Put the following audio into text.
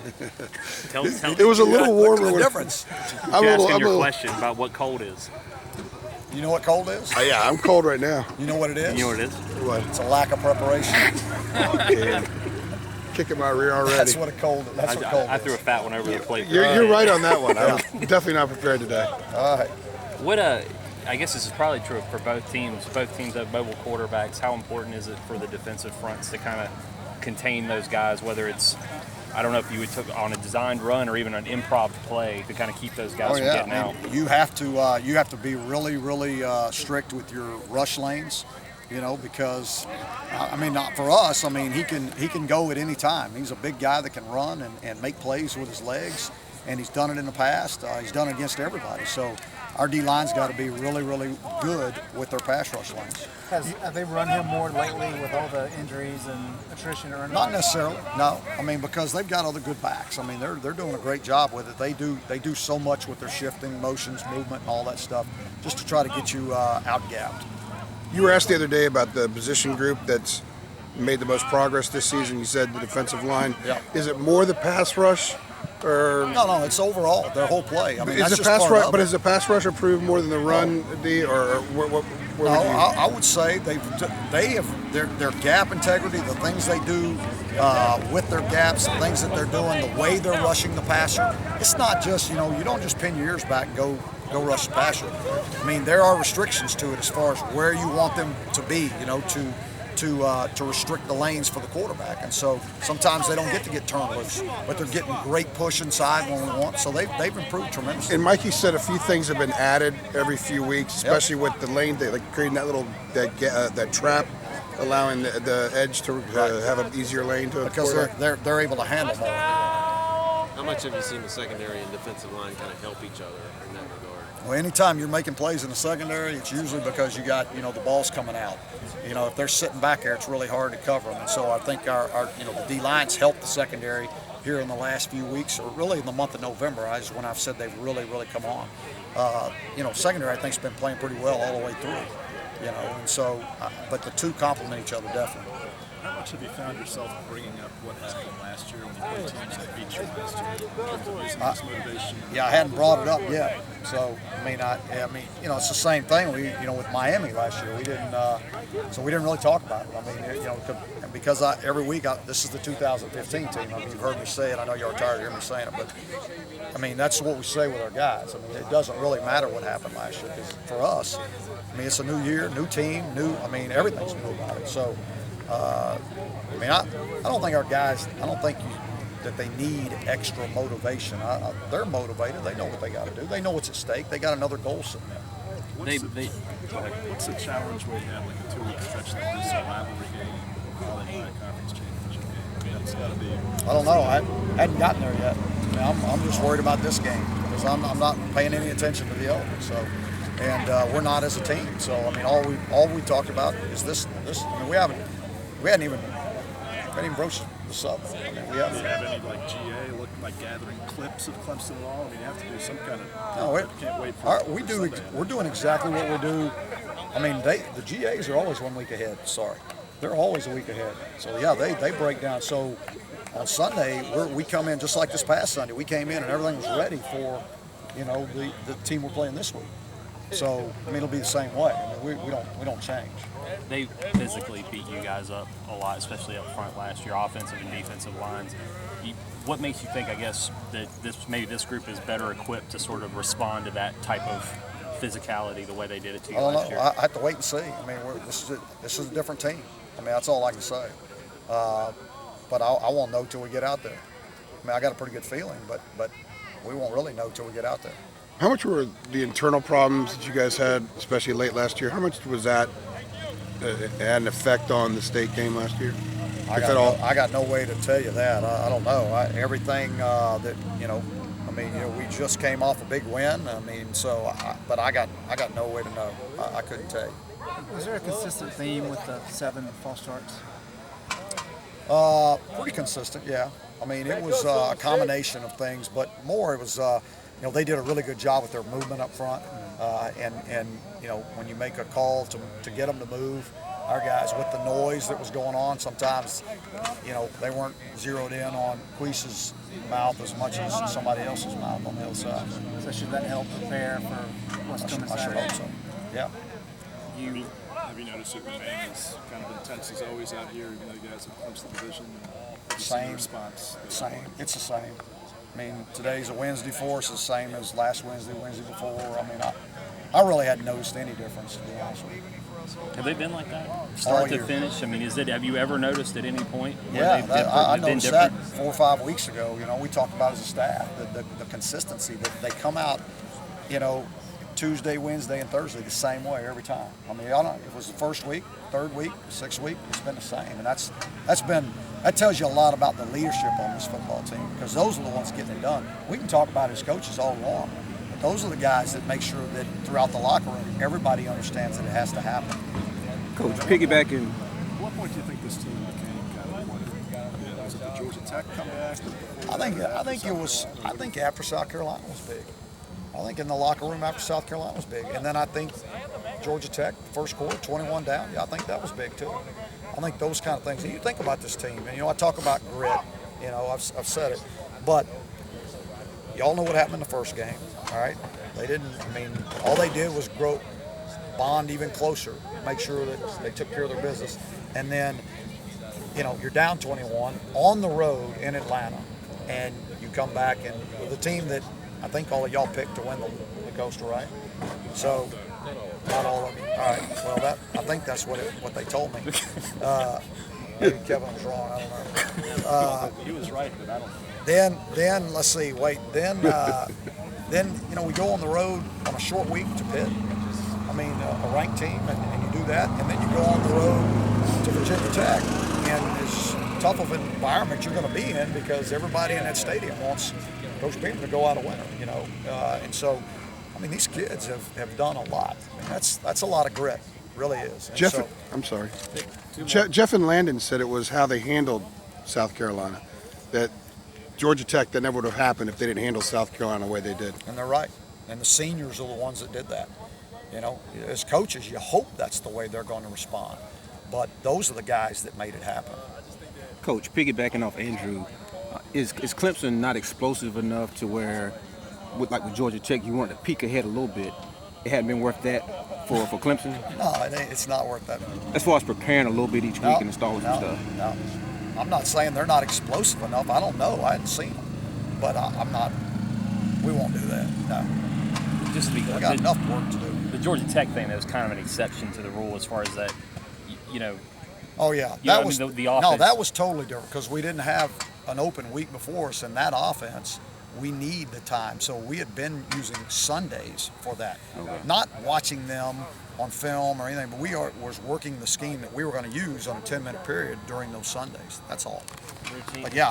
It was a little warmer. The difference. I'm asking your question about what cold is. You know what cold is? Yeah, I'm cold right now. You know what it is? You know what it is? What? It's a lack of preparation. Okay. Kicking my rear already. That's what a cold. That's what cold I is. threw a fat one over the plate. You're right on that one. I was definitely not prepared today. All right. What I guess this is probably true for both teams. Both teams have mobile quarterbacks. How important is it for the defensive fronts to kind of contain those guys, whether it's, I don't know if you would took on a designed run or even an improv play to kind of keep those guys from getting out? You have to be really, really strict with your rush lanes, because not for us. He can go at any time. He's a big guy that can run and make plays with his legs, and he's done it in the past. He's done it against everybody. So our D-line's got to be really, really good with their pass rush lanes. Have they run him more lately with all the injuries and attrition or anything? Not necessarily, no. Because they've got other good backs. They're doing a great job with it. They do so much with their shifting, motions, movement, and all that stuff, just to try to get you out-gapped. You were asked the other day about the position group that's made the most progress this season. You said the defensive line. Yeah. Is it more the pass rush? Or No, it's overall their whole play. is that's the just pass part rush? of But it. is the pass rush improved more than the run? Or what would you? I would say they have their gap integrity, the things they do with their gaps, the things that they're doing, the way they're rushing the passer. It's not just you don't just pin your ears back and go rush the passer. There are restrictions to it as far as where you want them to be. To restrict the lanes for the quarterback, and so sometimes they don't get turned loose, but they're getting great push inside when we want. So they've improved tremendously. And Mikey said a few things have been added every few weeks, especially with the lane, like creating that trap, allowing the edge to have an easier lane to because they're able to handle more. How much have you seen the secondary and defensive line kind of help each other in that regard? Well, anytime you're making plays in the secondary, it's usually because you got the ball's coming out. If they're sitting back there, it's really hard to cover them. And so I think our the D lines helped the secondary here in the last few weeks, or really in the month of November. Is when I've said they've really, really come on. Secondary I think's been playing pretty well all the way through. And so, but the two complement each other definitely. How much have you found yourself bringing up what happened last year when you played teams that beat you last year? In terms of losing this motivation? Yeah, I hadn't brought it up yet. So it's the same thing. With Miami last year, we didn't really talk about it. Because every week this is the 2015 team. You've heard me say it. I know you're tired of hearing me saying it, but that's what we say with our guys. It doesn't really matter what happened last year, because for us, it's a new year, new team, everything's new about it. So. I don't think our guys. I don't think that they need extra motivation. They're motivated. They know what they got to do. They know what's at stake. They got another goal sitting there. What's the challenge when you have like a 2-week stretch like this, a rivalry game, followed by a conference championship game? It's got to be. I don't know. I hadn't gotten there yet. I'm just worried about this game because I'm not paying any attention to the other. So. And we're not as a team. So all we talked about is this. We hadn't even broached the sub. Do you have any GA look like gathering clips of Clemson at all? You have to do some kind of. No, can't wait for we're doing exactly what we do. The GAs are always 1 week ahead. Sorry, they're always a week ahead. So yeah, they break down. So on Sunday we come in just like this past Sunday. We came in and everything was ready for the team we're playing this week. So it'll be the same way. We don't change. They physically beat you guys up a lot, especially up front last year, offensive and defensive lines. What makes you think, I guess, that this group is better equipped to sort of respond to that type of physicality the way they did it to you last year? I have to wait and see. This is a different team. That's all I can say. But I won't know till we get out there. I got a pretty good feeling, but we won't really know till we get out there. How much were the internal problems that you guys had, especially late last year? How much was that had an effect on the state game last year? I got no way to tell you that. I don't know. Everything that we just came off a big win. But I got no way to know. I couldn't tell you. Was there a consistent theme with the 7 false starts? Pretty consistent, yeah. It was a combination of things, but more it was. They did a really good job with their movement up front, and when you make a call to get them to move, our guys, with the noise that was going on, sometimes, you know, they weren't zeroed in on Queese's mouth as much as somebody else's mouth on the other side. So should that help prepare for what's I should coming hope Saturday? so. Yeah. Have you noticed it remain as kind of intense as always out here, even though you guys have clinched the division? Have you seen the Same. response? Same. It's the same. I mean, today's a Wednesday for us, the same as last Wednesday before. I mean, I really hadn't noticed any difference, to be honest with you. Have they been like that, start to year. finish? I mean, have you ever noticed at any point where Yeah, they've I been noticed different? that 4 or 5 weeks ago. You know, we talked about it as a staff, the consistency, that they come out, you know, Tuesday, Wednesday, and Thursday the same way every time. I mean, I don't know, it was the first week, third week, sixth week, it's been the same. And that tells you a lot about the leadership on this football team, because those are the ones getting it done. We can talk about it as coaches all along, but those are the guys that make sure that throughout the locker room, everybody understands that it has to happen. Coach, piggybacking. At what point do you think this team became kind of what it was? It the Georgia Tech comeback? I think after South Carolina was big. I think in the locker room after South Carolina was big. And then I think Georgia Tech, first quarter, 21 down, yeah, I think that was big too. I think those kind of things. And you think about this team, and you know, I talk about grit, you know, I've said it, but y'all know what happened in the first game, all right? They didn't, I mean, all they did was bond even closer, make sure that they took care of their business. And then, you know, you're down 21 on the road in Atlanta, and you come back and with a team that I think all of y'all picked to win the Coastal, right? So, not all of you. All right. Well, I think that's what they told me. Maybe Kevin was wrong. I don't know. He was right, but I don't know. Then let's see. Wait. Then you know, we go on the road on a short week to Pitt. I mean, a ranked team, and you do that, and then you go on the road to Virginia Tech, and as tough of an environment you're going to be in, because everybody in that stadium wants Coach Beamer to go out a winner, you know. And so, I mean, these kids have done a lot. I mean, that's a lot of grit, really is. And Jeff, so, I'm sorry. Jeff and Landon said it was how they handled South Carolina, that Georgia Tech, that never would have happened if they didn't handle South Carolina the way they did. and they're right. And the seniors are the ones that did that. You know, as coaches, you hope that's the way they're going to respond. But those are the guys that made it happen. Coach, piggybacking off Andrew, is Clemson not explosive enough to where, with Georgia Tech, you want to peek ahead a little bit? It hadn't been worth that for Clemson? No, it's not worth that. As far as preparing a little bit each week and installing some stuff. No. I'm not saying they're not explosive enough. I don't know. I hadn't seen them. But I'm not. We won't do that. No. Just to be We clear, got enough work to do. the Georgia Tech thing, that was kind of an exception to the rule as far as that, you know. Oh yeah, You know, that I was mean, the no, offense. that was totally different because we didn't have an open week before us, and that offense, we need the time. So we had been using Sundays for that, not watching them on film or anything, but was working the scheme that we were going to use on a 10-minute period during those Sundays. That's all. But yeah,